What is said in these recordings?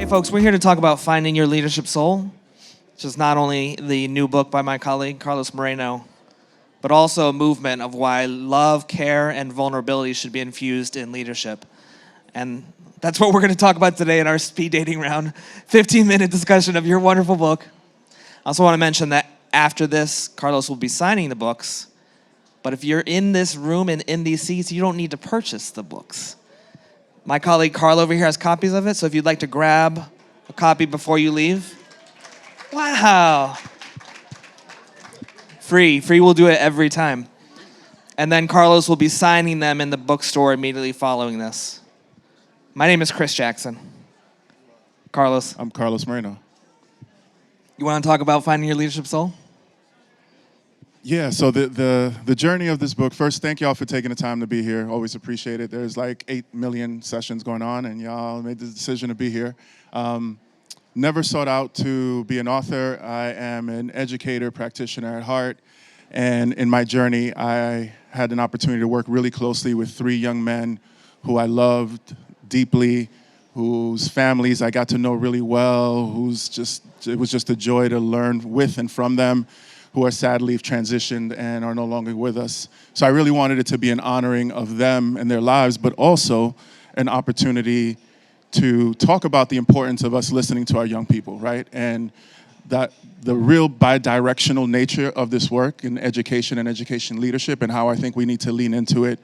Hey folks, we're here to talk about Finding Your Leadership Soul, which is not only the new book by my colleague, Carlos Moreno, but also a movement of why love, care, and vulnerability should be infused in leadership. And that's what we're going to talk about today in our speed dating round, 15-minute discussion of your wonderful book. I also want to mention that after this, Carlos will be signing the books, but if you're in this room and in these seats, you don't need to purchase the books. My colleague Carl over here has copies of it, so if you'd like to grab a copy before you leave. Wow. Free will do it every time. And then Carlos will be signing them in the bookstore immediately following this. My name is Chris Jackson. Carlos. I'm Carlos Moreno. You want to talk about Finding Your Leadership Soul? Yeah, so the journey of this book, first, thank y'all for taking the time to be here. Always appreciate it. There's like 8 million sessions going on, and y'all made the decision to be here. Never sought out to be an author. I am an educator, practitioner at heart, and in my journey, I had an opportunity to work really closely with 3 young men who I loved deeply, whose families I got to know really well, it was just a joy to learn with and from them, who are sadly transitioned and are no longer with us. So I really wanted it to be an honoring of them and their lives, but also an opportunity to talk about the importance of us listening to our young people, right? And that the real bi-directional nature of this work in education and education leadership, and how I think we need to lean into it.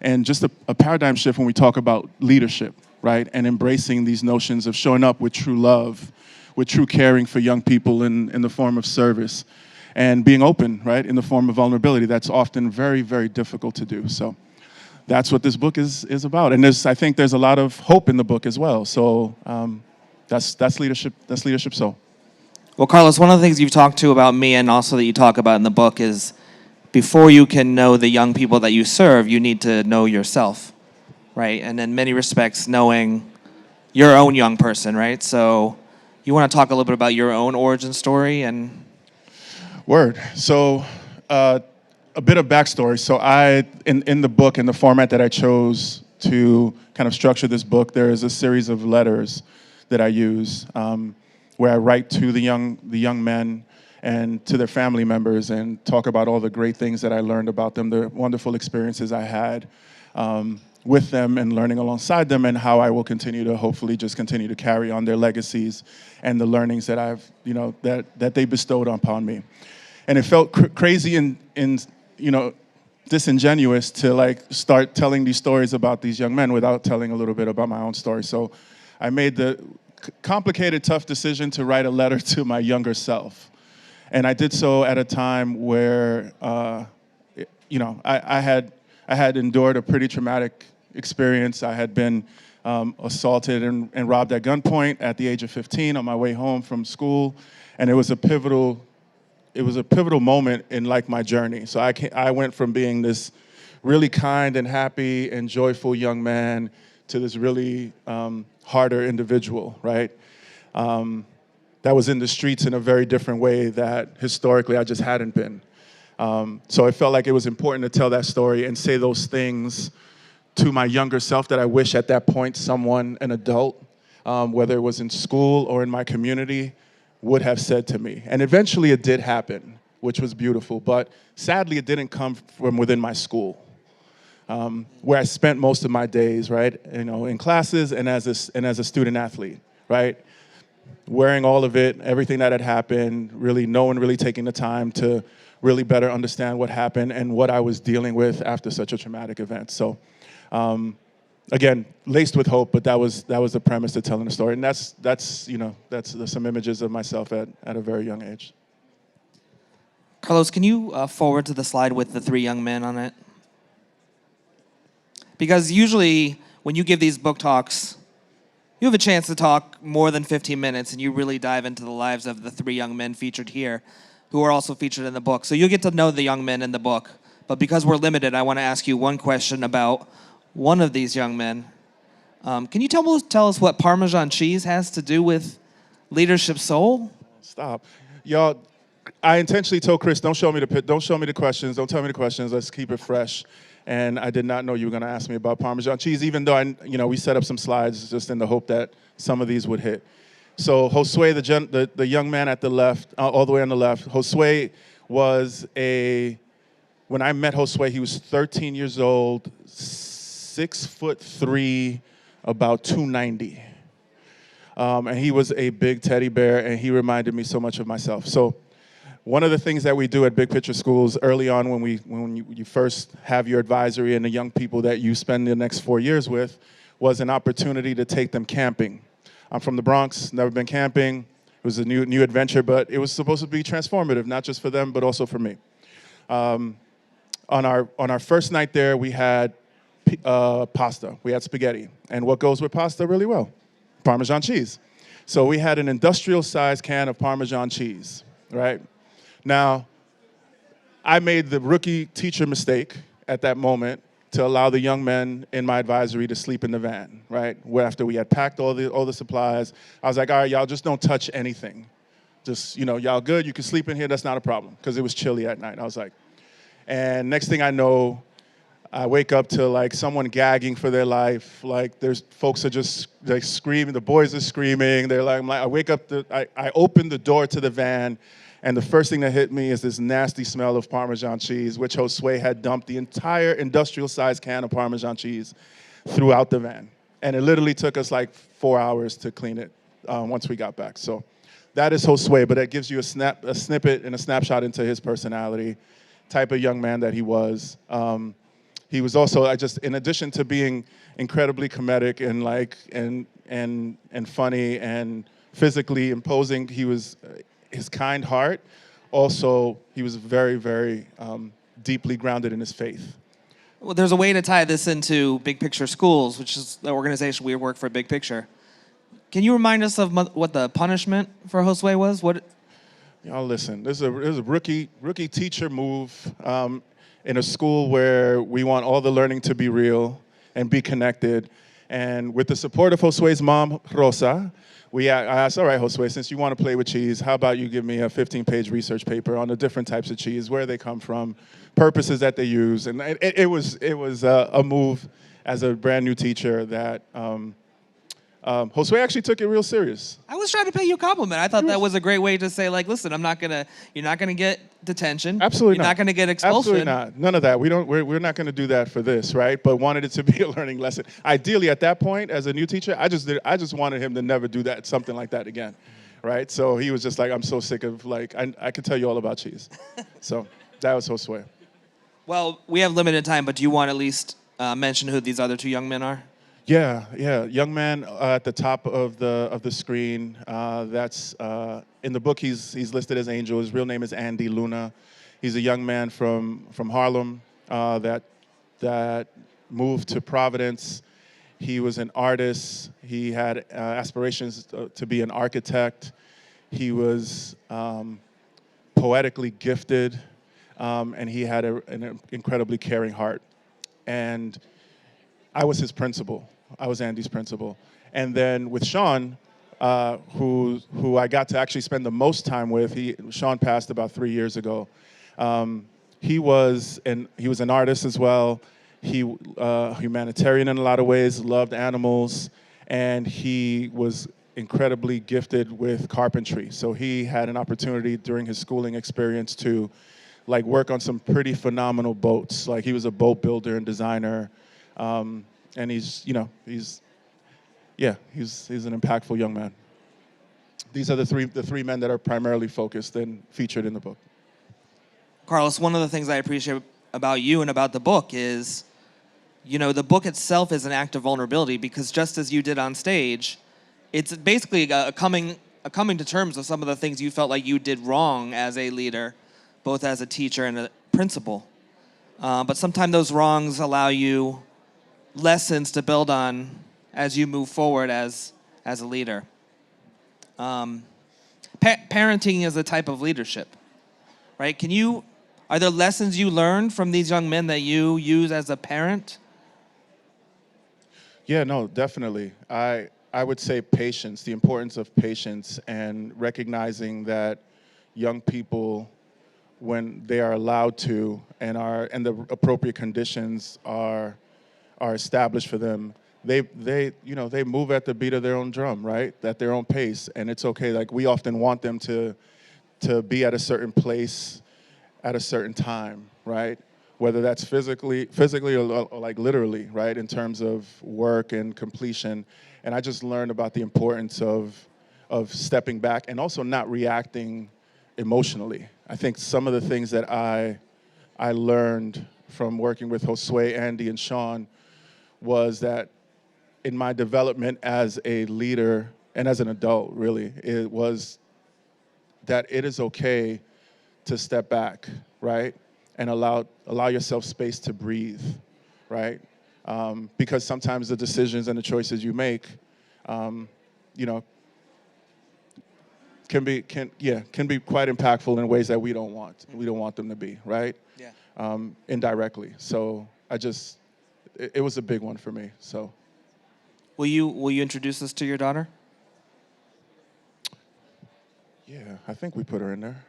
And just a paradigm shift when we talk about leadership, right? And embracing these notions of showing up with true love, with true caring for young people in the form of service, and being open, right, in the form of vulnerability. That's often very, very difficult to do. So that's what this book is about. And I think there's a lot of hope in the book as well. So that's leadership. That's Leadership Soul. Well, Carlos, one of the things you've talked to about me and also that you talk about in the book is before you can know the young people that you serve, you need to know yourself, right? And in many respects, knowing your own young person, right? So you want to talk a little bit about your own origin story and... Word. So a bit of backstory. So in the book, in the format that I chose to kind of structure this book, there is a series of letters that I use where I write to the young men and to their family members and talk about all the great things that I learned about them, the wonderful experiences I had with them and learning alongside them, and how I will continue to hopefully just continue to carry on their legacies and the learnings that that they bestowed upon me. And it felt crazy and disingenuous to like start telling these stories about these young men without telling a little bit about my own story. So I made the complicated, tough decision to write a letter to my younger self. And I did so at a time where, I had endured a pretty traumatic experience. I had been assaulted and robbed at gunpoint at the age of 15 on my way home from school. And it was a pivotal moment in like my journey. So I went from being this really kind and happy and joyful young man to this really harder individual, right? That was in the streets in a very different way that historically I just hadn't been. So I felt like it was important to tell that story and say those things to my younger self that I wish at that point an adult, whether it was in school or in my community, would have said to me. And eventually it did happen, which was beautiful. But sadly, it didn't come from within my school, where I spent most of my days, right? In classes and as a student athlete, right? Wearing all of it, everything that had happened, really no one really taking the time to really better understand what happened and what I was dealing with after such a traumatic event. So, again, laced with hope, but that was the premise to telling the story, and that's some images of myself at a very young age. Carlos, can you forward to the slide with the 3 young men on it? Because usually when you give these book talks, you have a chance to talk more than 15 minutes, and you really dive into the lives of the 3 young men featured here, who are also featured in the book. So you'll get to know the young men in the book. But because we're limited, I want to ask you one question about one of these young men. Can you tell us what Parmesan cheese has to do with Leadership Soul? Stop. Y'all, I intentionally told Chris, don't show me the questions, don't tell me the questions, let's keep it fresh. And I did not know you were going to ask me about Parmesan cheese, even though we set up some slides just in the hope that some of these would hit. So Josue, the young man at the left, all the way on the left, Josue was when I met Josue, he was 13 years old, 6'3", about 290. And he was a big teddy bear, and he reminded me so much of myself. So one of the things that we do at Big Picture Schools early on when you first have your advisory and the young people that you spend the next 4 years with was an opportunity to take them camping. I'm from the Bronx, never been camping. It was a new adventure, but it was supposed to be transformative, not just for them, but also for me. On our first night there, we had pasta. We had spaghetti. And what goes with pasta really well? Parmesan cheese. So we had an industrial-sized can of Parmesan cheese, right? Now, I made the rookie teacher mistake at that moment to allow the young men in my advisory to sleep in the van, right? Where after we had packed all the supplies, I was like, all right, y'all just don't touch anything. Just, y'all good, you can sleep in here, that's not a problem, because it was chilly at night. I was like, and next thing I know, I wake up to like someone gagging for their life. Like there's folks are just like screaming, the boys are screaming. I wake up, I open the door to the van, and the first thing that hit me is this nasty smell of Parmesan cheese, which Josue had dumped the entire industrial-sized can of Parmesan cheese throughout the van. And it literally took us like 4 hours to clean it once we got back. So that is Josue, but that gives you a snippet and a snapshot into his personality, type of young man that he was. He was also, in addition to being incredibly comedic and funny and physically imposing, he was his kind heart. Also, he was very, very deeply grounded in his faith. Well, there's a way to tie this into Big Picture Schools, which is the organization we work for, Big Picture. Can you remind us of what the punishment for Josue was? Y'all listen, there's a rookie teacher move in a school where we want all the learning to be real and be connected. And with the support of Josue's mom, Rosa, I asked, all right, Josue, since you want to play with cheese, how about you give me a 15-page research paper on the different types of cheese, where they come from, purposes that they use. And it was a move as a brand new teacher that Josue actually took it real serious. I was trying to pay you a compliment. I thought that was a great way to say, like, listen, you're not gonna get detention. Absolutely You're not gonna get expulsion. Absolutely not. None of that. We're not gonna do that for this, right? But wanted it to be a learning lesson. Ideally, at that point, as a new teacher, I just wanted him to never do something like that again, right? So he was just like, I'm so sick of I could tell you all about cheese. So that was Josue. Well, we have limited time, but do you want to at least mention who these other two young men are? Yeah. Young man at the top of the screen. That's in the book. He's listed as Angel. His real name is Andy Luna. He's a young man from Harlem that moved to Providence. He was an artist. He had aspirations to be an architect. He was poetically gifted, and he had an incredibly caring heart. And I was his principal. I was Andy's principal. And then with Sean, who I got to actually spend the most time with, Sean passed about 3 years ago. He was an artist as well. He humanitarian in a lot of ways, loved animals, and he was incredibly gifted with carpentry. So he had an opportunity during his schooling experience to work on some pretty phenomenal boats. Like he was a boat builder and designer. And he's an impactful young man. These are the three men that are primarily focused and featured in the book. Carlos, one of the things I appreciate about you and about the book is, the book itself is an act of vulnerability, because just as you did on stage, it's basically a coming to terms with some of the things you felt like you did wrong as a leader, both as a teacher and a principal. But sometimes those wrongs allow you lessons to build on as you move forward as a leader. Parenting is a type of leadership, right? Are there lessons you learned from these young men that you use as a parent? Yeah, no, definitely. I would say patience, the importance of patience, and recognizing that young people, when they are allowed to and the appropriate conditions are established for them, they move at the beat of their own drum, right? At their own pace, and it's okay. Like we often want them to be at a certain place at a certain time, right? Whether that's physically or like literally, right? In terms of work and completion. And I just learned about the importance of stepping back and also not reacting emotionally. I think some of the things that I learned from working with Josue, Andy, and Sean was that in my development as a leader and as an adult, really, it was that it is okay to step back, right? And allow yourself space to breathe, right? Because sometimes the decisions and the choices you make, can be quite impactful in ways that we don't want them to be, right? Yeah. Indirectly. So it was a big one for me. So. Will you introduce us to your daughter? Yeah, I think we put her in there.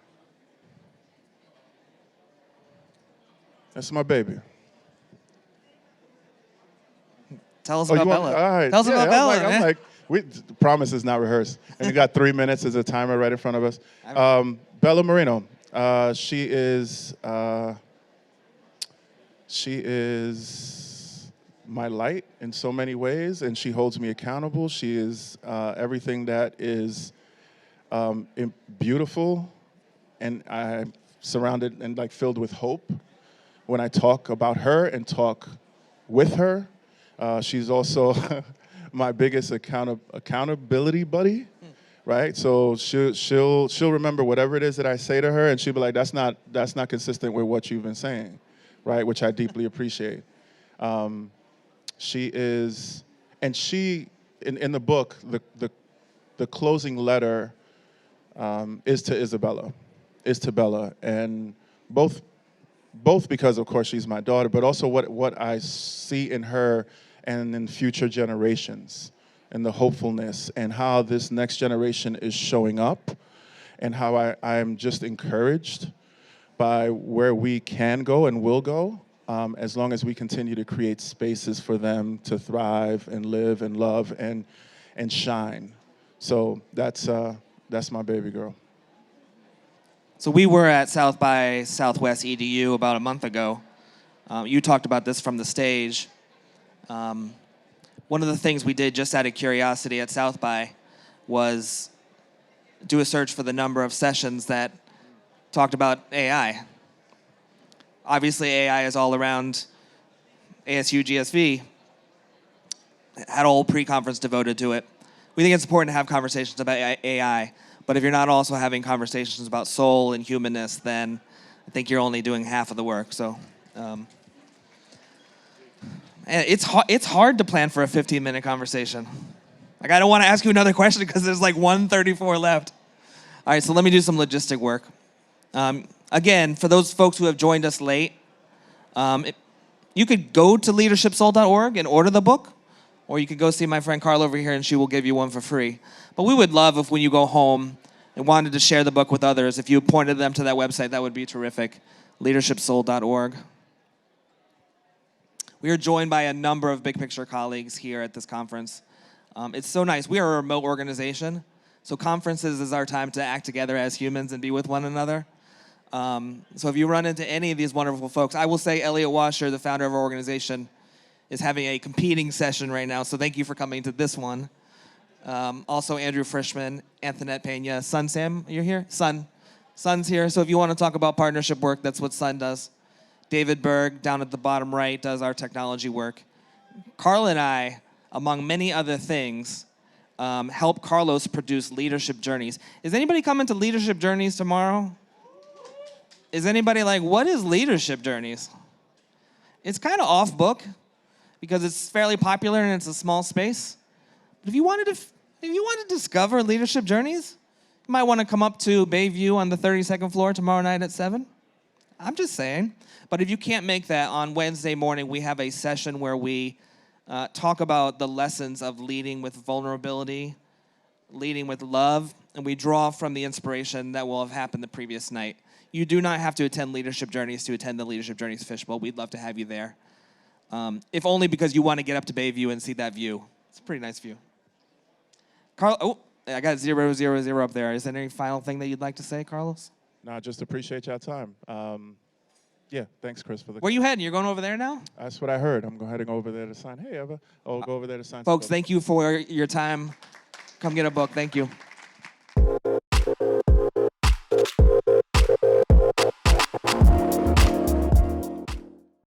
That's my baby. Tell us about Bella. All right. Tell us about Bella. I'm like, promise is not rehearsed. And you got 3 minutes as a timer right in front of us. Bella Moreno. She is my light in so many ways, and she holds me accountable. She is everything that is beautiful, and I'm surrounded and like filled with hope when I talk about her and talk with her. She's also my biggest accountability buddy, right? So she'll remember whatever it is that I say to her, and she'll be like, "That's not consistent with what you've been saying," right? Which I deeply appreciate. She is, and in the book, the closing letter is to Bella, and both because, of course, she's my daughter, but also what I see in her and in future generations, and the hopefulness, and how this next generation is showing up, and how I'm just encouraged by where we can go and will go, as long as we continue to create spaces for them to thrive and live and love and shine. So that's my baby girl. So we were at South by Southwest EDU about a month ago. You talked about this from the stage. One of the things we did just out of curiosity at South by was do a search for the number of sessions that talked about AI. Obviously, AI is all around ASU+GSV. Had a whole pre-conference devoted to it. We think it's important to have conversations about AI, but if you're not also having conversations about soul and humanness, then I think you're only doing half of the work. So it's hard to plan for a 15-minute conversation. Like, I don't want to ask you another question because there's like 134 left. All right, so let me do some logistic work. Again, for those folks who have joined us late, you could go to leadershipsoul.org and order the book, or you could go see my friend Carl over here and she will give you one for free. But we would love if when you go home and wanted to share the book with others, if you pointed them to that website, that would be terrific, leadershipsoul.org. We are joined by a number of big picture colleagues here at this conference. It's so nice. We are a remote organization, so conferences is our time to act together as humans and be with one another. So if you run into any of these wonderful folks, I will say Elliot Washer, the founder of our organization, is having a competing session right now, so thank you for coming to this one. Also Andrew Frischman, Antoinette Pena, Sun Sam, you're here? Sun's here, so if you want to talk about partnership work, that's what Sun does. David Berg, down at the bottom right, does our technology work. Carl and I, among many other things, help Carlos produce leadership journeys. Is anybody coming to leadership journeys tomorrow? Is anybody like, what is leadership journeys? It's kind of off book because it's fairly popular and it's a small space. But if you wanted to discover leadership journeys, you might want to come up to Bayview on the 32nd floor tomorrow night at 7. I'm just saying. But if you can't make that, on Wednesday morning, we have a session where we talk about the lessons of leading with vulnerability, leading with love, and we draw from the inspiration that will have happened the previous night. You do not have to attend Leadership Journeys to attend the Leadership Journeys Fishbowl. We'd love to have you there. if only because you want to get up to Bayview and see that view. It's a pretty nice view. Carl, oh, I got 000 up there. Is there any final thing that you'd like to say, Carlos? No, I just appreciate y'all time. Yeah, thanks, Chris, for the. Where you heading? You're going over there now? That's what I heard. I'm heading over there to sign. Hey, Eva. I'll go over there to sign. Folks, thank you for your time. Come get a book. Thank you.